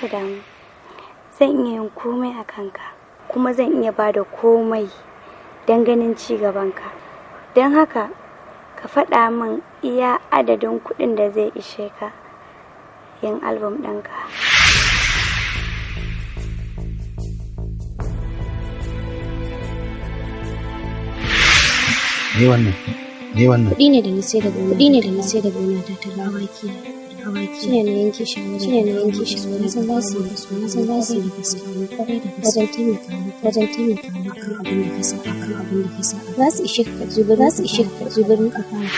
ka damu, zan iya yin komai a kanka, kuma zan iya bada komai don ganin ci gabanka. Don haka ka faɗa min iya adadin kuɗin da zai ishe ka yin album ɗinka. Ni wannan kuɗi ne da na sai da gona ta awaki shine na yanke shawara na san za su yi da gaskiya kwarai da gaske wajen taimaka ma akan abin da ka sa za su ishe ka zubarin ka fara.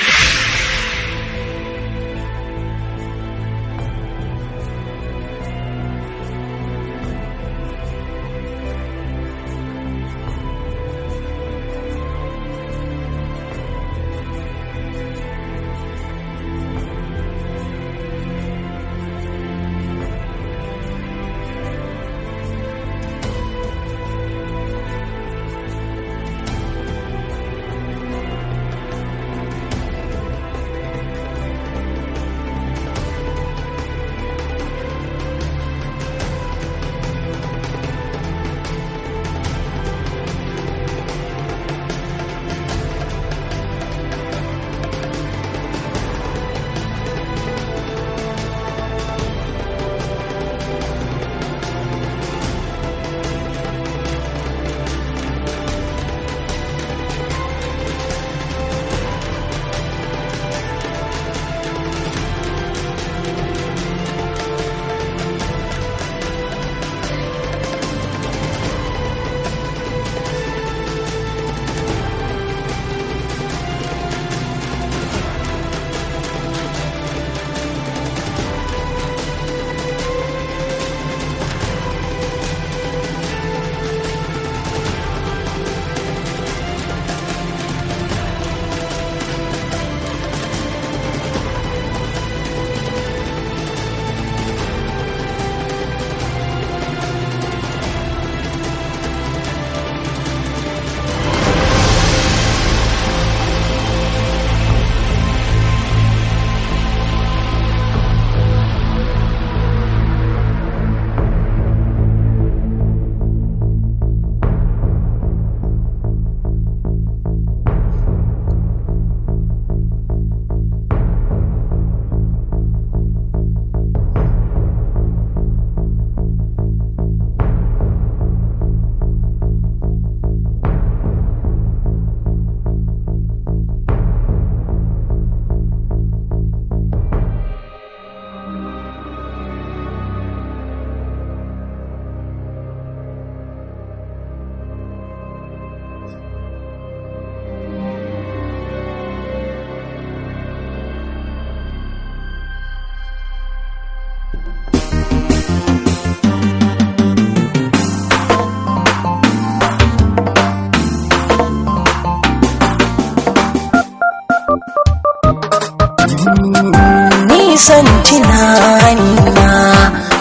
Nisan tunanina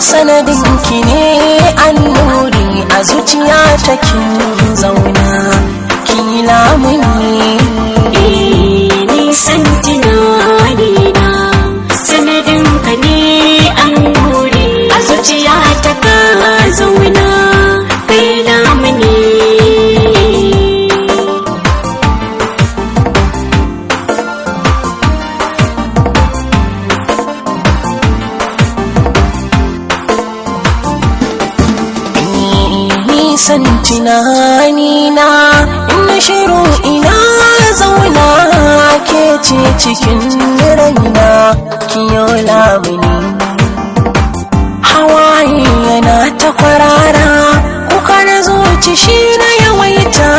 sanadin ki ne annuri a zuciya ta kin zauna ki lamuni. Nisan tunanina sanadin ka ne annuri a zuciya ta ka zauna kai lamuni. San tunanina in shiru ina zauna ke ce cikin raina kiyo lamuni. Hawaye yana ta kwarara kuka na zuci shi na yawaita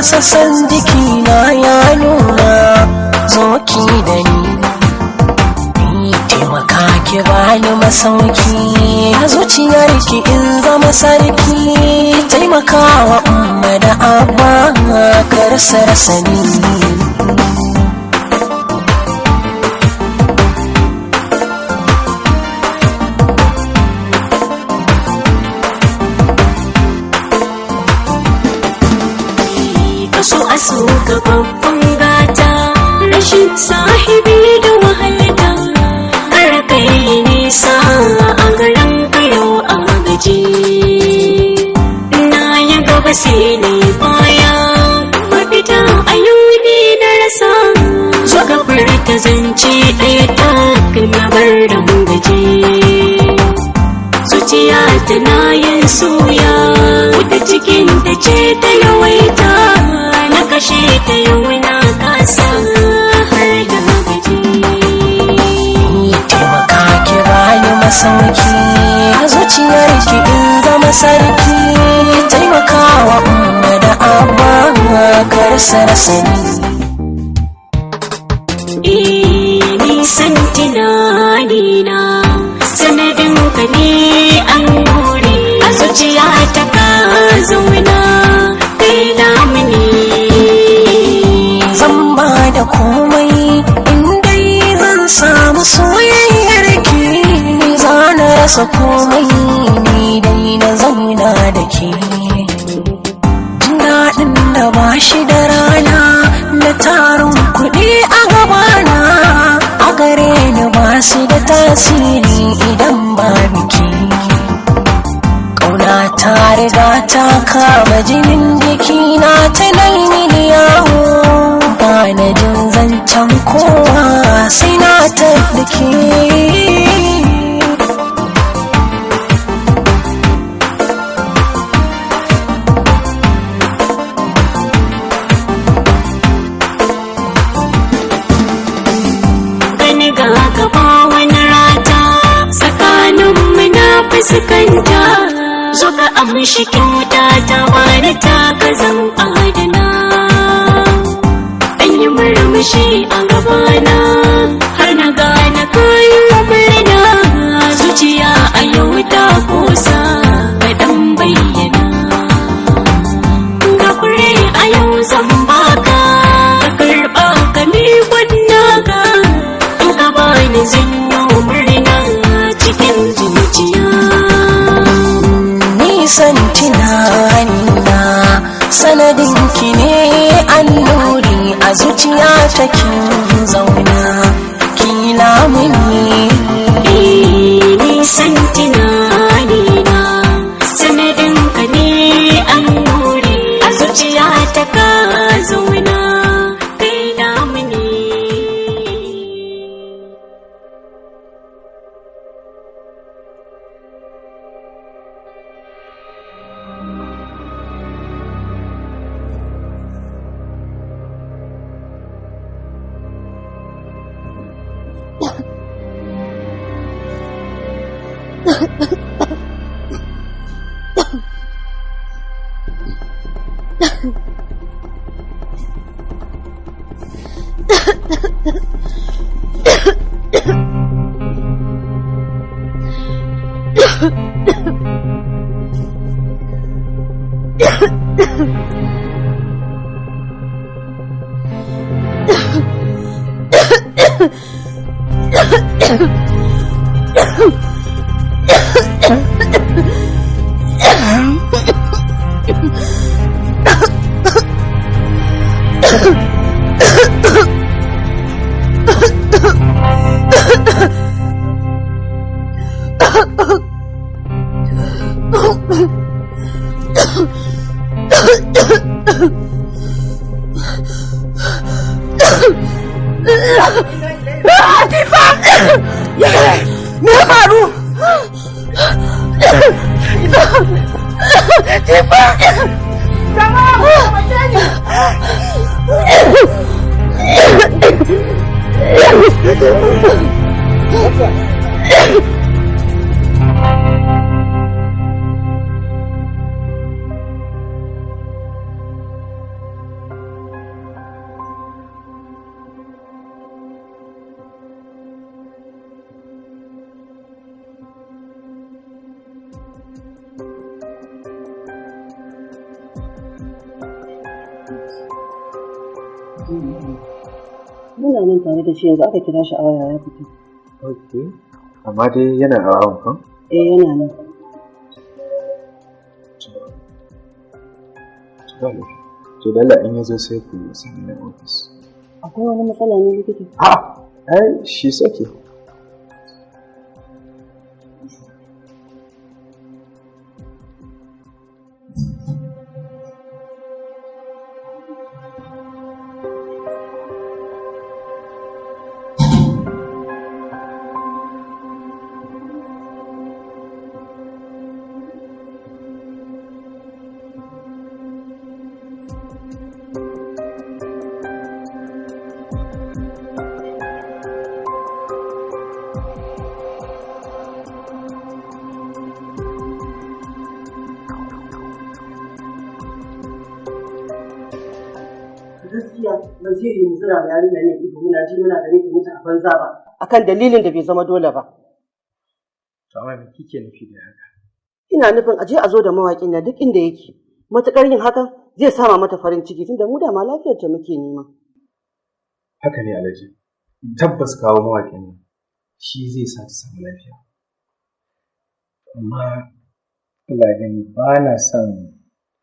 sassan jikina ya nuna zo ki da ni taimaka ki bani masauki a zuciyarki in zama sarki. Taimakawa umma da abba kar sarsani. Kaso aso ga babban gata rashin sahibi da wahalta har kai nisa a garin kayo a gaba sai na yi baya, mafita a yau ne na rasa. Zo ka furta zance ɗaya ta na bar da mu gaje. Zuciya tana yin suya, wadda cikin ta ce ta yawaita, na kashe ta yau na kasa har da gaje. Taimaka ki bani masauki a zuciyar ki in zama sarki. Taimaka wa umma da abba kar sarsani. Nisan tunanina sanadin ka ne an more a zuciya ta ka zauna kai lamuni. Zan ba da komai in dai zan samu soyayyar ki. Za na rasa komai ni dai na zauna da ke. Jin daɗin da ba shi da rana na tarin kuɗi a gabana, a gare ni ba su da tasiri idan ba biki. Ƙauna ta riga ta kama jinin jikina ta mini yawo, ba na jin zancen kowa sai na tabbake. Fuskanta zo ka amshi kyauta ta bani ta ka zan adana. An yi murmushi a gabana har na gane kayan murna. Zuciya a yau ta kusa kaɗan bayyana. Ga fure a yau zan baka ka karɓa ka miƙon naka. In ka bani zan yi murna cikin zuciya. Nisan tunanina sanadin ki ne annuri a zuciya ta kin zauna ki lamuni. Nisan tunanina sanadin ka ne annuri a zuciya ta ka zauna kai lamuni. Muna nan tare da shi yanzu aka kira shi a waya ya fito. Ok, amma dai yana a awon kan? Yana nan. To dala in yazo sai ku sani na ofis. Akwai wani matsala ne likita? Ai shi sake. gaskiya ban zai yi zira da yarinya ne ido muna ji muna gani ta mutu a banza ba akan dalilin da bai zama dole ba. To amma me kike nufi da haka? Ina nufin aje a zo da mawaƙin na duk inda yake. Matuƙar yin hakan zai sama mata farin ciki tunda mu da ma lafiyar ta muke nema. Haka ne Alhaji. Tabbas kawo mawaƙin nan shi zai sa ta samu lafiya. Amma Allah gani ba na son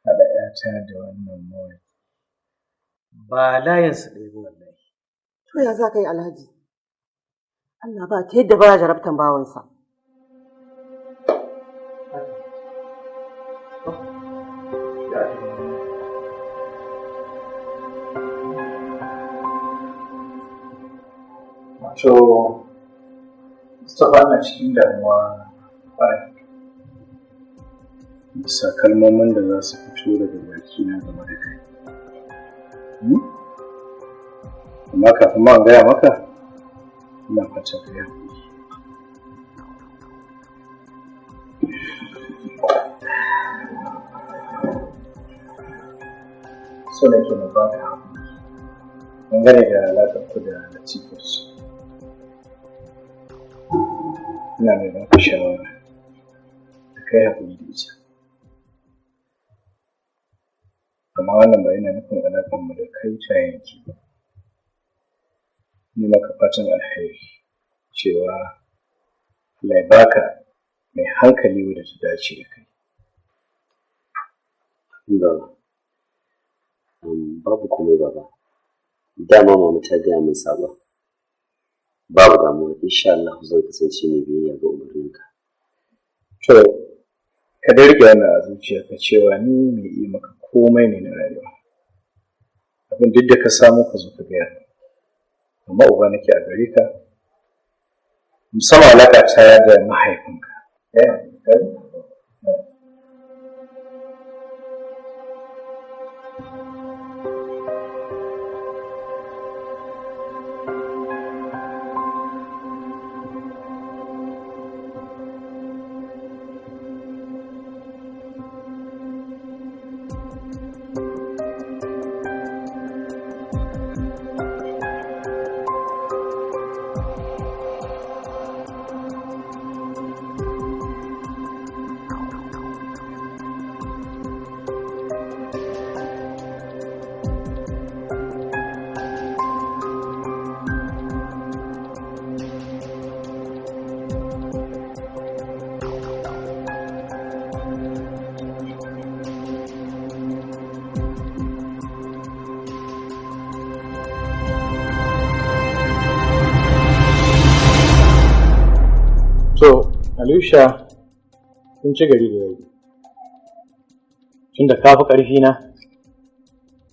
haɗa ‘yata da wannan mawaƙi. Ba layinsa ɗaya ba wallahi. To ya za ka yi Alhaji? Allah ba ta yadda ba ya jarabtan bawansa. To, Mustapha na cikin damuwa ƙwarai. Bisa kalmomin da za su fito daga bakina game da kai. Amma kafin ma gaya maka, ina fata ka yi. So nake na baka haƙuri dangane da alaƙar ku da Latifar su. Ina mai ba ku shawara da kai haƙuri da ita. Amma wannan ba yana nufin alaƙar mu da kai ta yanki ba. Ni maka fatan alheri cewa Allah ya baka mai hankali wadda ta dace da kai. Babu komai baba. Dama mama ta gaya min saba. Babu damuwa, insha Allah zan kasance mai biyayya ga umarninka. To, ka dai rike wannan a zuciyarka cewa ni mai yi maka komai ne na rayuwa. Abin duk da ka samu ka zo ka gaya. Amma uba nake a gare ka, musamman alaƙa ta da mahaifinka. To, Alusha, kun ci gari da yau. Tunda ka fi ƙarfi na,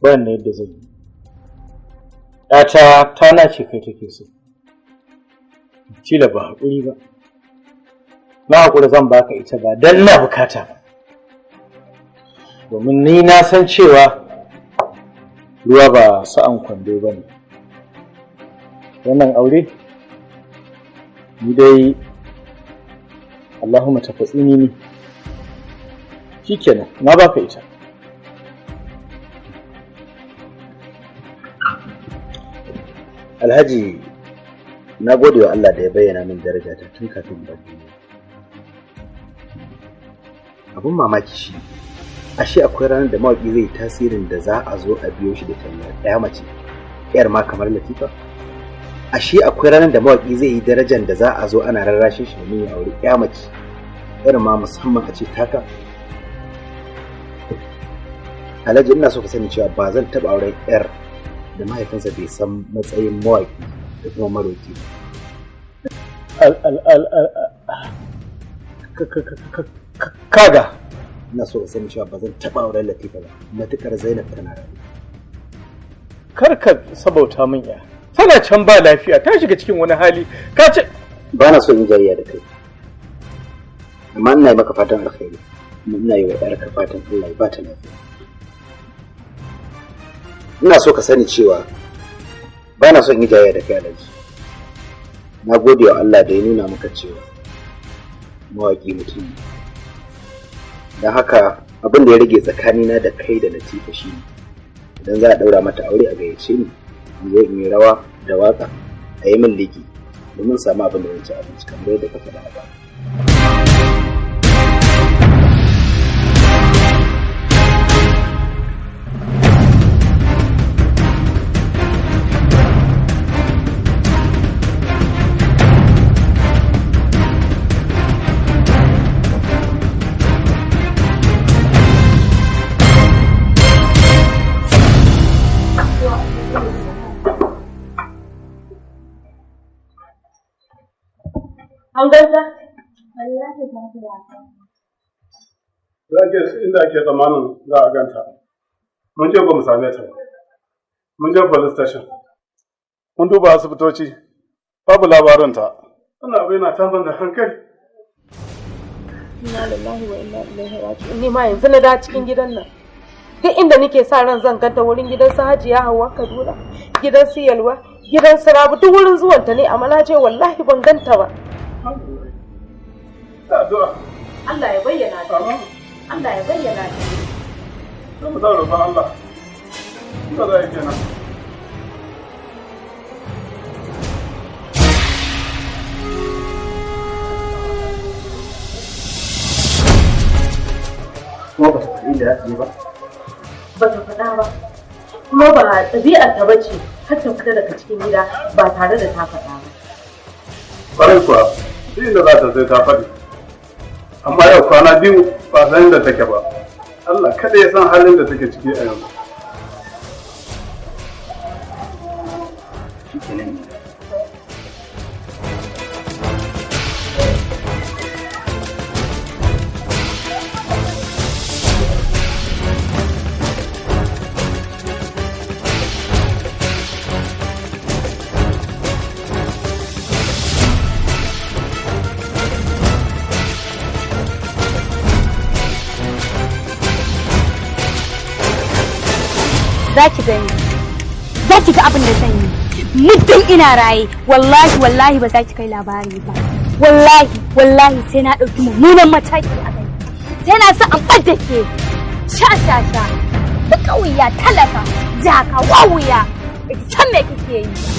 bayan na yadda zai yi. ‘Yata ta nace kai take so. Cila ba haƙuri ba. Na haƙuri zan baka ita ba don na bukata ba. Domin ni na san cewa ruwa ba sa'an kwando ba ne. Wannan aure, ni dai Allahumma tafatsini ni. Shikenan, na baka ita. Alhaji, na gode wa Allah da ya bayyana min darajata tun kafin bar duniya. Abun mamaki shi, ashe akwai ranar da mawaƙi zai tasirin da za a zo a biyo shi da tallar ɗaya mace, ‘yar ma kamar Latifa? Ashe akwai ranar da mawaƙi zai yi darajar da za a zo ana rarrashin shi domin ya auri ƴa mace irin ma musamman a ce taka. Alhaji, ina so ka sani cewa ba zan taɓa auren ƴar da mahaifinsa bai san matsayin mawaƙi da kuma maroƙi kaga ina so ka sani cewa ba zan taɓa auren Latifa ba matuƙar Zainab tana rayu. Kar ka sabauta min ya. Tana can ba lafiya, ta shiga cikin wani hali, ka ce ba na so in jayayya da kai, amma ina yi maka fatan alkhairi kuma ina yi wa ƴarka fatan Allah ya ba ta lafiya. Ina so ka sani cewa ba na son yi jayayya da kai Alhaji. Na gode wa Allah da ya nuna maka cewa mawaƙi mutum ne. Don haka abin da ya rage tsakanina da kai da Latifa shi ne idan za a daura mata aure a gayyace ni in zo in yi rawa da waka a yi min liki domin samu abin da zan ci abinci kamar yadda ka faɗa ba. An ganta? Wallahi ba ta inda ake tsammanin za a ganta. Mun je ba mu same ta ba. Mun je police station. Mun duba asibitoci. Babu labarinta. Wannan abu yana tanzan da hankali. Inna lillahi wa inna ilaihi raji'un. Ni ma yanzu na da cikin gidan nan. Duk inda nake sa ran zan ganta wurin gidan su Hajiya Hauwa Kaduna, gidan su Yalwa, gidan su Rabu, duk wurin zuwanta ne amma na je wallahi ban ganta ba. Allah ya bayyana ta. Allah ya bayyana ta. Sai mu zaura fa Allah. Ba za a kenan. Kuma ba ta faɗi da ya ba? Ba ta faɗa ba. Kuma ba ɗabi'ar ta bace har ta fita daga cikin gida ba tare da ta faɗa ba. Ƙwarai kuwa, duk inda za ta sai ta faɗi. Amma yau kwana biyu ba san inda take ba. Allah kada ya san halin da take ciki a yanzu. Shi kenan. za ki gani, za ki ga abin da zan yi. Muddin ina raye, wallahi ba za ki kai labari ba. Wallahi sai na ɗauki mummunan mataki a kai. Sai na sa an ɓadda ke sha da ƙauya talaka jaka wawuya da ki san me kike yi.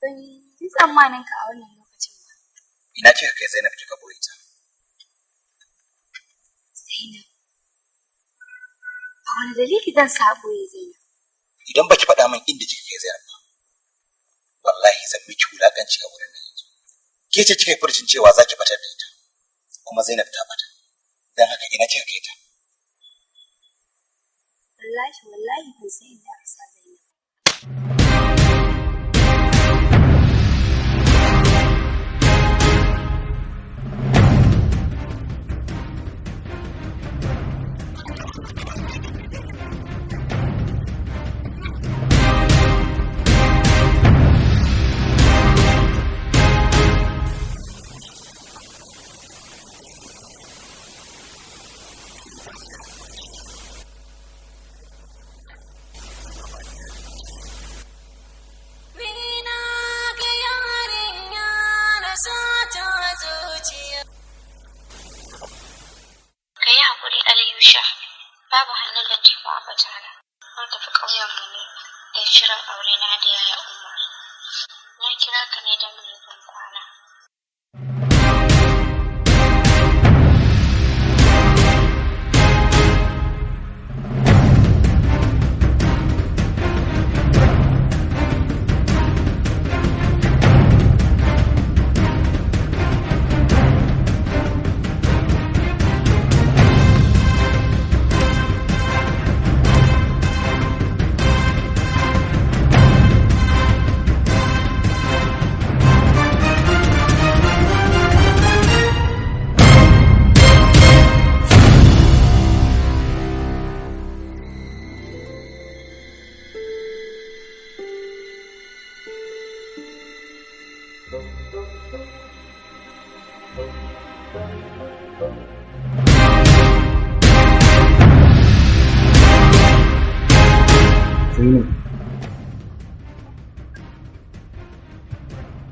Ban yi tsammanin ka a wannan lokacin ba. Ina kika kai Zainab kika boye ta? Zainab. A wani dalili zan sa boye Zainab? Idan baki faɗa min inda kika kai Zainab ba, wallahi zan miki wulaƙanci a wurin nan yanzu. Ke ce kika yi furcin cewa za ki fitar da ita, kuma Zainab ta fata. Don haka ina kika kai ta? Wallahi ban san inda aka sa Zainab. Babu hannun Latifa a batana. Na tafi ƙauyenmu ne don shirin aure na da yaya Umar. Na kira ka ne don mu yi kwana.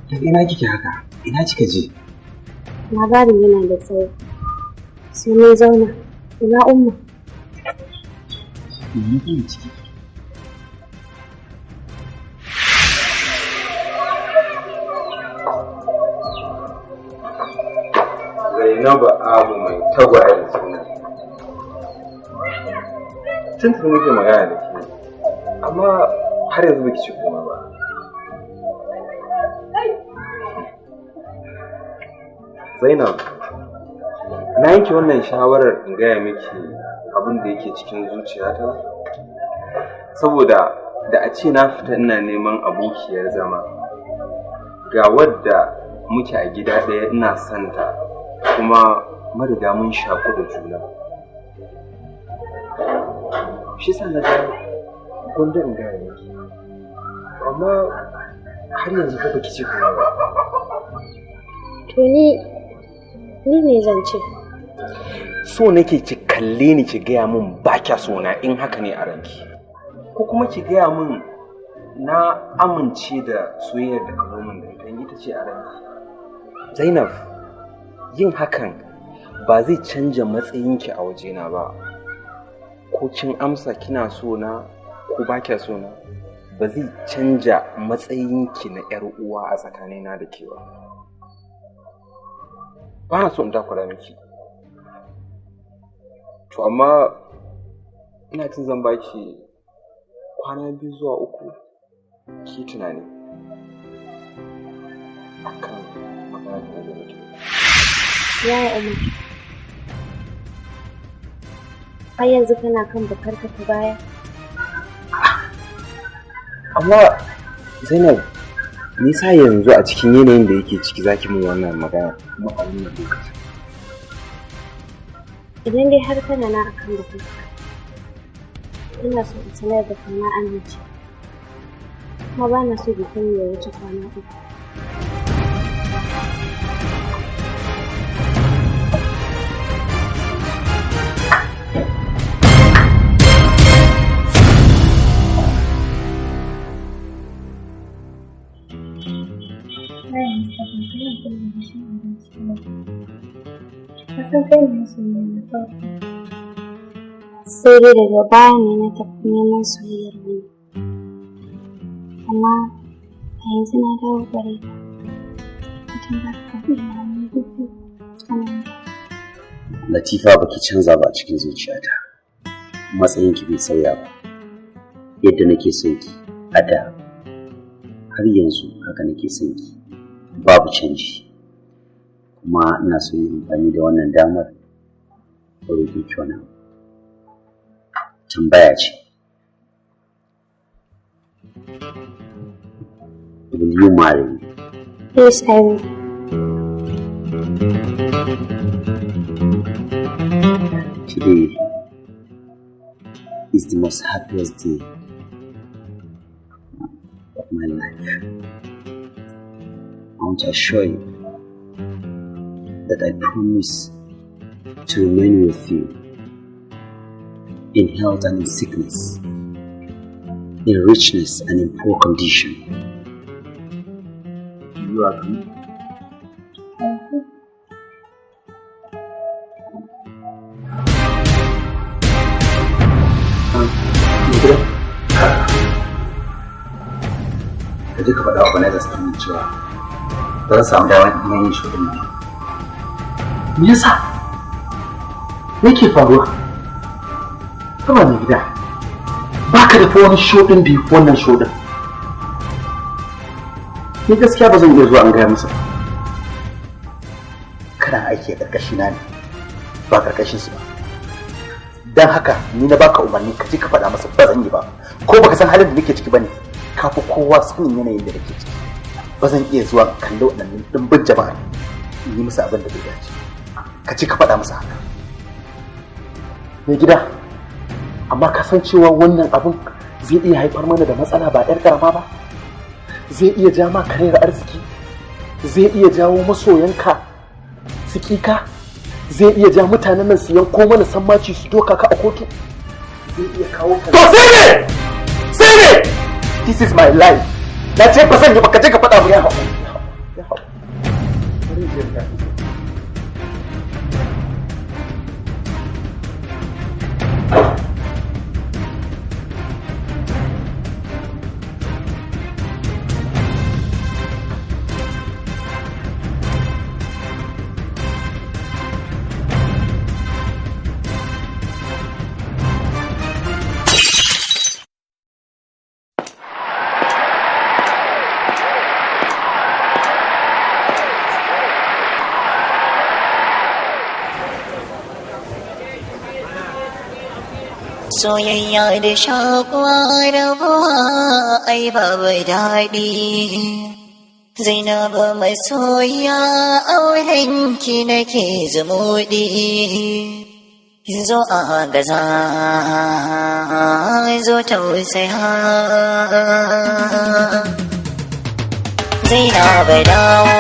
Daga ina kike haka? Ina kika je? Labarin yana da tsawo. Sai mun zauna. Ina umma? Ina kan ciki. Zainabu Abu mai tagwayen suna. Tuntun muke magana da ke, amma har yanzu baki ci komai ba. Zainab, na yanke wannan shawarar in gaya miki abin da yake cikin zuciyata, saboda da a ce na fita ina neman abokiyar zama, ga wadda muke a gida ɗaya ina santa kuma mariga mun shaku da juna. Shi sa na ga gwanda in gaya miki, amma har yanzu ka baki ce kuma ba. To ni ne zan ce. So nake ki kalle ni ki gaya min ba kya so na in haka ne a ranki, ko kuma ki gaya min na amince da soyayyar da ka zo min da ita, ita ce a ranki. Zainab, yin hakan ba zai canja matsayinki a wajena ba. Ko kin amsa kina so na ko ba kya so na, ba zai canja matsayinki na 'yar uwa a tsakanina da ke ba. Ba na so in takura miki. To amma ina jin zan baki kwana 2 zuwa 3 ki tunani akan magana da nake. Yaya Umar, har yanzu kana kan bakarka ta baya? Amma Zainab, me yasa yanzu a cikin yanayin da yake ciki zaki min wannan magana kuma a wannan lokaci? Idan dai har kana na akan bakarka, ina so in sanar da kai na amince, kuma ba na so bikin ya wuce kwana 3. Sai dai daga baya ne na tafi neman soyayyar wani, amma a yanzu na dawo gare ka. Mutum ba ka fi wani dubu tsanani. Latifa baki canza ba cikin zuciyata. Matsayinki bai sauya ba. Yadda nake son ki a da, har yanzu haka nake son ki. Babu canji. Kuma ina so yin amfani da wannan damar da roƙe ki wani abu. Tambaya ce. Will you marry me? Yes, I will. Today is the most happiest day of my life. I want to assure you that I promise to remain with you in health and in sickness, in richness and in poor condition. Do you agree? Ka je ka faɗa wa bane da sanin cewa ba za samu damar yin shirin nan. Me yasa? Me ke faruwa? Kama mai gida, ba ka da wani shoɗin biyu wannan shoɗin. Ni gaskiya ba zan iya zuwa an gaya masa. Kana aiki a ƙarƙashina ne, ba ƙarƙashinsu ba. Don haka ni na baka umarni ka je ka faɗa masa ba zan yi ba. Ko baka san halin da nake ciki ba ne, ka fi kowa sanin yanayin da nake ciki. Ba zan iya zuwa kallo waɗannan ɗimbin jama'a in yi musu abin da bai dace. Ka ce ka faɗa masa haka. Mai gida, amma ka san cewa wannan abin zai iya haifar mana da matsala ba 'yar ƙarama ba? Zai iya ja ma karayar arziki, zai iya jawo masoyanka su kika zai iya ja mutanen nan su yanko mana sammaci su doka ka a kotu zai iya kawo ka. To sai ne this is my life. Na ce ba zan yi baka je ka faɗa mu ya haƙuri. Soyayya da shakuwa rabuwa ai babu daɗi. Zainabu masoya aurenki nake zumuɗi. Zo a gaza zo tausaya. Zainabu dawo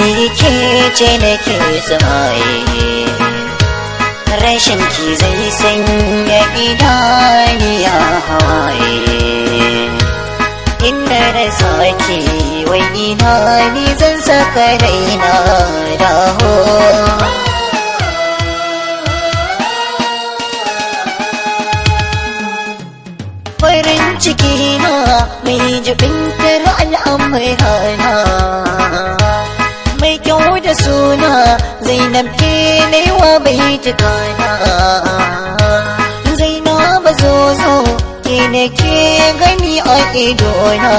ni ke ce nake zumaye. Rashin ki zai sanya idaniya hawaye. Inda da sake wai ina ni zan saka raina dawo. Farin ciki na mai jibintar al'amurana, mai kyau da suna Zainab ke naiwa bai tukana. Zainab zo ke ne ke gani a idona.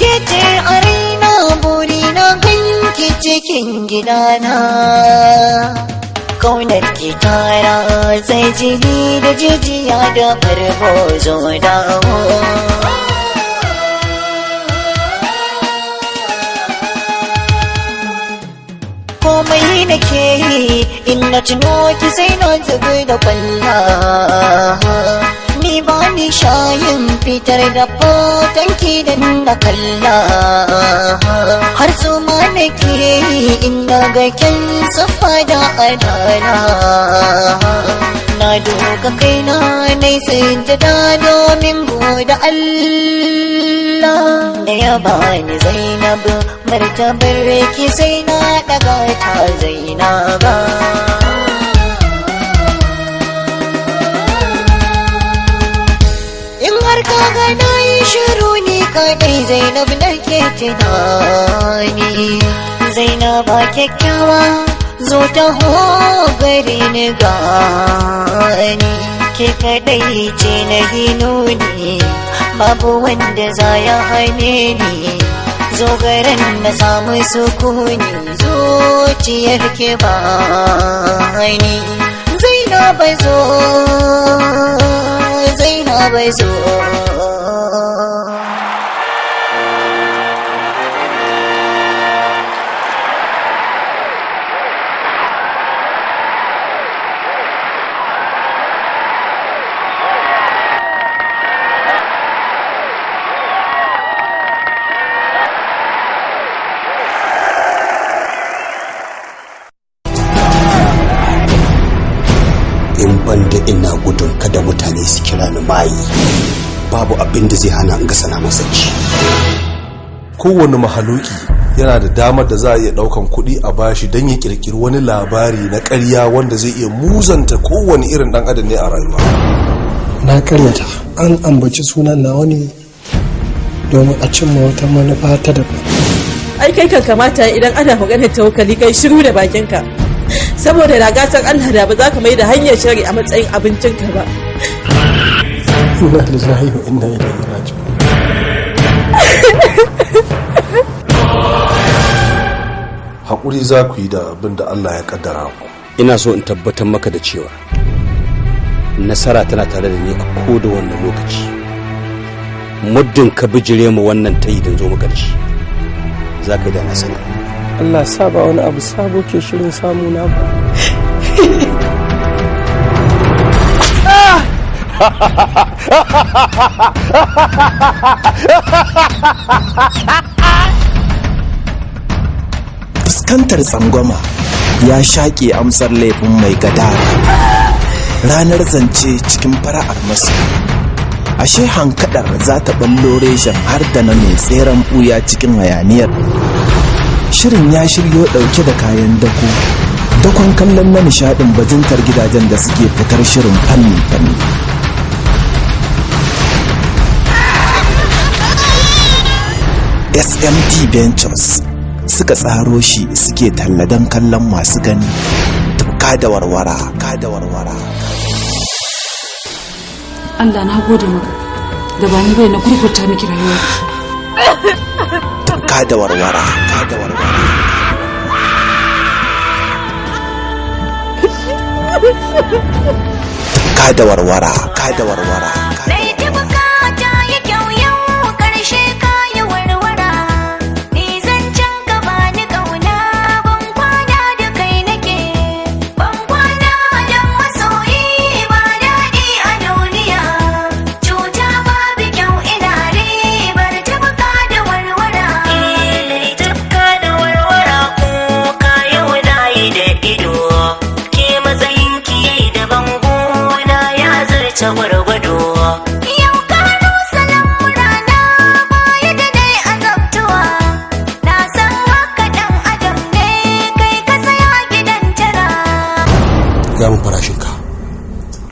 Ke ce a raina burina ganki cikin gidana. Kaunar ki tara sai jini da jijiya da farko zo dawo. Komai da ke yi in na tuno ki sai na zubi da kwalla. Ni ba ni shayin fitar da fotonki da na kalla. Har su ma na ke yi in na ga kyan siffa da adana. Na doka kaina na sujjada domin gode Allah da ya bani Zainab, martabar ki sai na daga ta Zainaba. In har ka ga na yi shiru ni kadai Zainab nake tunani. Zainaba kyakkyawa zo taho gare ni gani. Ke kadai ce na hinuni, babu wanda za ya hane ni. Zo garin na samu sukuni, zuciyar ke bani. Zainab zo, Zainab zo. Banda ina gudun kada mutane su kira ni mayi, babu abin da zai hana in ga sana masa ci. Kowane mahaluki yana da damar da za a iya daukan kuɗi a bashi don ya kirkiri wani labari na ƙarya wanda zai iya muzanta kowane irin dan adam ne a rayuwa. Na karyata an ambaci sunan nawa ne domin a cimma wata manufa ta daban. Ai kai kan kamata idan ana maganar tawakkali kai shiru da bakinka. Saboda da gasar Allah da ba za ka mai da hanyar shari a matsayin abincinka ba. Inna lillahi wa inna ilaihi raji'un. Haƙuri za ku yi da abin da Allah ya kaddara ku. Ina so in tabbatar maka da cewa nasara tana tare da ni a koda wannan lokaci. Muddin ka bijire mu wannan tayi dan zo maka da shi, za ka yi da na sani. Allah sa ba wani abu sabo ke shirin samu na ba. fuskantar tsangwama ya shaƙe amsar laifin mai gadara. Ranar zance cikin fara'ar masu, ashe hankadar za ta ballo reshen har da na mai tseren ɓuya cikin hayaniyar. Shirin ya shiryo ɗauke da kayan dako, dakon kallon na nishaɗin bajintar gidajen da suke fitar shirin fanni-fanni. SMT Ventures suka tsaro shi suke talla don kallon masu gani. Tufka da warwara, Allah na gode maka da ba ni bai na kurkurta miki rayuwa. Tufka da warwara, Tufka da warwara.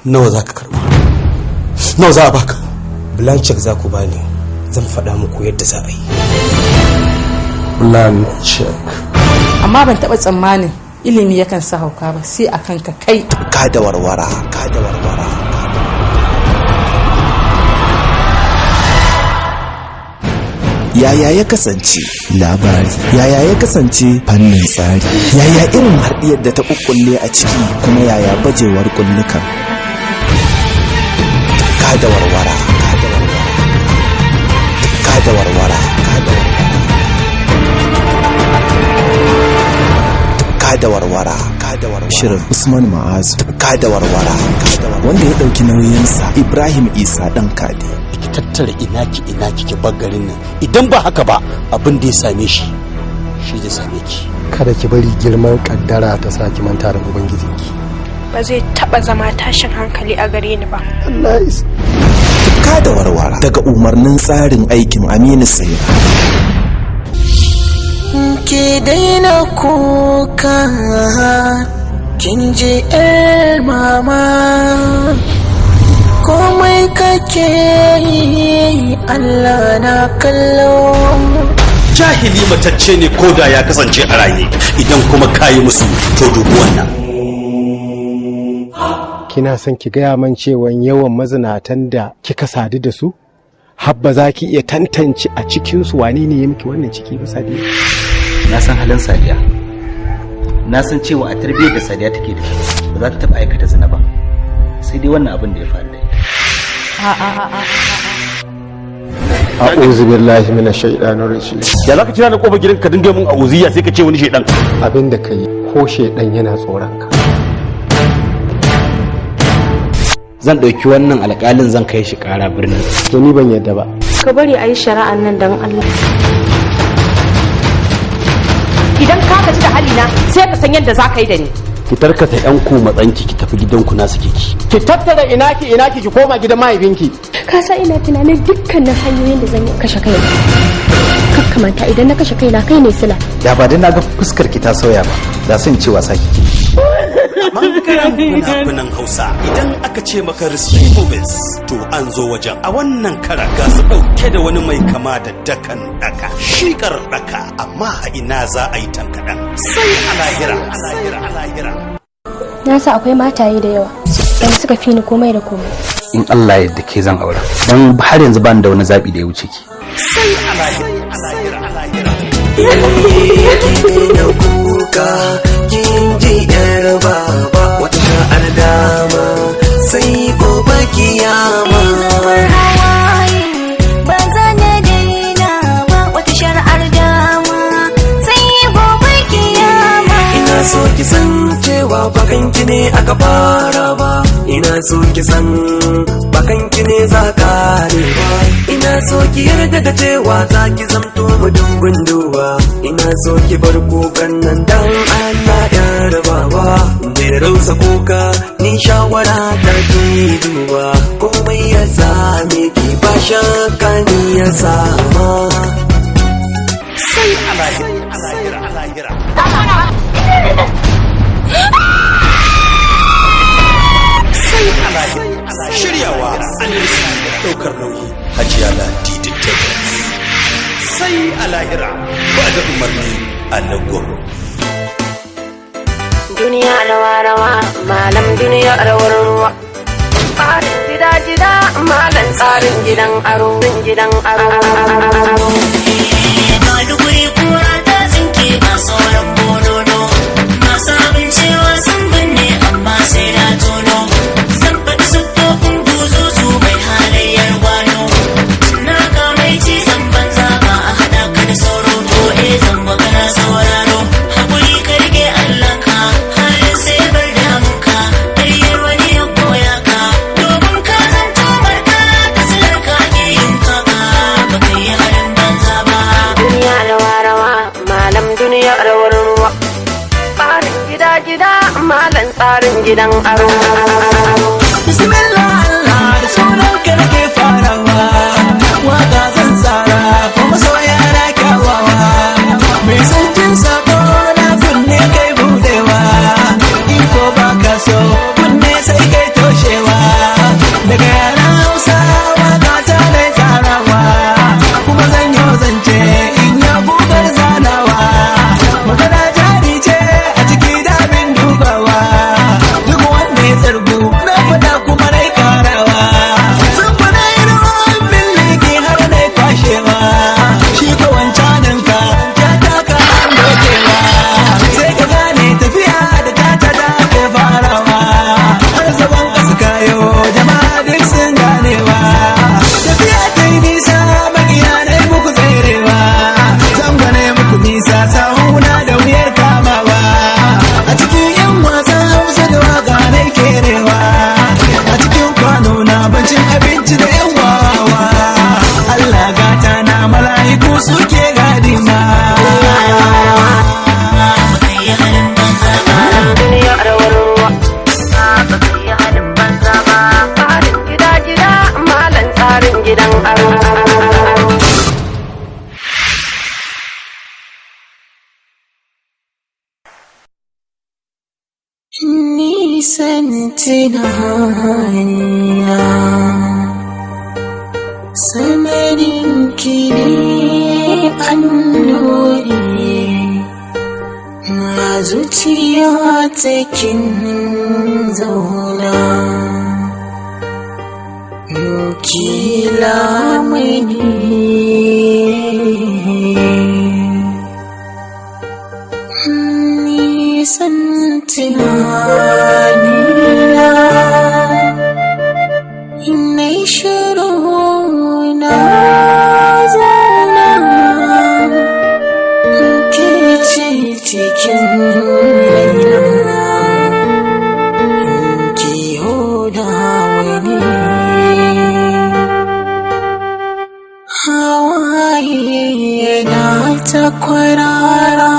Nawa za ka karba? Nawa za a baka? Blank check za ku bani, zan faɗa muku yadda za a yi. Blank check. Amma ban taɓa tsammanin ilimi yakan sa hauka ba, sai a kanka kai. Ka da warwara. Yaya ya kasance labari, yaya ya kasance fannin tsari, yaya irin harɗiyar da ta kukkulle a ciki, kuma yaya bajewar kullukan. Ka da warwara. Shirin Usman Ma'azu. Ka da warwara. Wanda ya ɗauki nauyinsa Ibrahim Isa ɗan Kade. Ki tattara ina ki bar garin nan. Idan ba haka ba, abin da ya same shi zai same ki. Kada ki bari girman kaddara ta sa ki manta da ubangijinki. Ba zai taba zama tashin hankali a gare ni ba. Allah is. Ka da warwara daga umarnin tsarin aikin Aminu Sayyid. Ki daina kuka, kin ji mama, komai kake yi Allah na kallo. Jahili matacce ne koda ya kasance a raye, idan kuma kayi musu to dubu wannan. Kina son ki gaya man cewa yawan mazinatan da kika sadu da su habba za ki iya tantance a cikinsu wani ne ya miki wannan ciki ba Sadiya? Na san halin Sadiya, na san cewa a tarbiyyar da Sadiya take da ba za ta taɓa aikata zina ba, sai dai wannan abin da ya faru da ita. A'udhu billahi minash shaitanir rajim. Ya zaka kira ni kofar gidan ka dinga mun auziya sai ka ce wani shaidan? Abin da kai ko shaidan yana tsoron ka. Zan ɗauki wannan alƙalin zan kai shi ƙara birnin. To ni ban yadda ba. Ka bari a yi shari'an nan don Allah. Idan ka gaji da halina sai ka san yadda za ka yi da ni. Ki tarkata yan ku matsanki ki tafi gidanku na suke ki. Ki tattara ina ki koma gidan mahaifinki. Ka sa ina tunanin dukkanin hanyoyin da zan yi kashe kaina. Kakkamanta idan na kashe kaina kai ne sila. Da ba dai na ga fuskar ki ta sauya ba, da sun ce wasa kike. Bangaren fina-finan Hausa idan aka ce maka Risky Movies to an zo wajen. A wannan kara ga su ɗauke da wani mai kama da dakan daka, shikar daka, amma a ina za a yi tankaɗan sai a lahira. Na sa akwai mataye da yawa wanda suka fi ni komai da komai. In Allah ya yarda ke zan aura, dan har yanzu ba ni da wani zabi da ya wuce ki. Sai a lahira. Da kuka kin ji yar baba wata sha'ar dama sai gobe kiyama. Zamar hawaye ba za na daina ba wata sha'ar dama sai gobe kiyama. Ina so ki san cewa bakanki ne aka fara ba, ina so ki san bakanki ne za kare ba, ina so ki yarda da cewa za ki zamto mutum gunduwa, ina so ki bar kukan nan dan Allah yar baba bai rausa kuka ni shawara ta ki duba komai ya same ki ba shakka ni ya sama sai alahira sai alahira shiryawa Anisa daukar nauyi Hajiya Ladi Tabbas sai alahira ba da umarni Alago duniya rawa malam duniya rawar ruwa tsarin gida malam tsarin gidan aro Maiduguri kura ta tsinke a sauran bonono masu abincewa sun binne amma sai na tono zan faɗi siffofin buzuzu mai halayyar gwano na ga mai cizon banza ba a haɗa ka da sauro ko zan magana sauraro haƙuri ka rike Allah ka halin sai bar damunka ƙaryar wani ya koya ka domin ka zanto marka da silar ka ke yin kaka ba ka yi halin banza ba duniya rawa malam duniya rawar ruwa tsarin gida malam tsarin gidan aro bismillah Allah da sunan ka nake farawa waka zan tsara kuma soya na kyawawa mai san jin sako na kunne kai budewa in ko baka so kunne sai kai toshewa daga yaran Hausa waka ta dai tsarawa kuma zan yi zance in ya gugar zanawa magana jari ce a ciki damin dubawa duk wanda ya tsargu na fada kuma na karawa sun fada irin wani liki har na kwashewa shi ko wancanin ka ya taka an dokewa sai ka gane tafiya da tata da ke farawa har zaban kasa kayo jama'a duk sun ganewa tafiya ta yi nisa magiya na yi muku tserewa zan gane muku nisa sahuna da wuyar kamawa a cikin yan wasan hausa da waka na kerewa a cikin kwano na bancin abinci da yan wawa Allah gata na mala'iku suke gadi na duniya rawar ruwa ba ka yi halin banza ba tsarin gida malam tsarin gidan aro nisan tunaniya sanarin ki ne annuri na zuciya takin zauna kila mani nisan tunanina na shiru na zauna ke ce cikin raina ki hoda wani hawaye na ta kwarara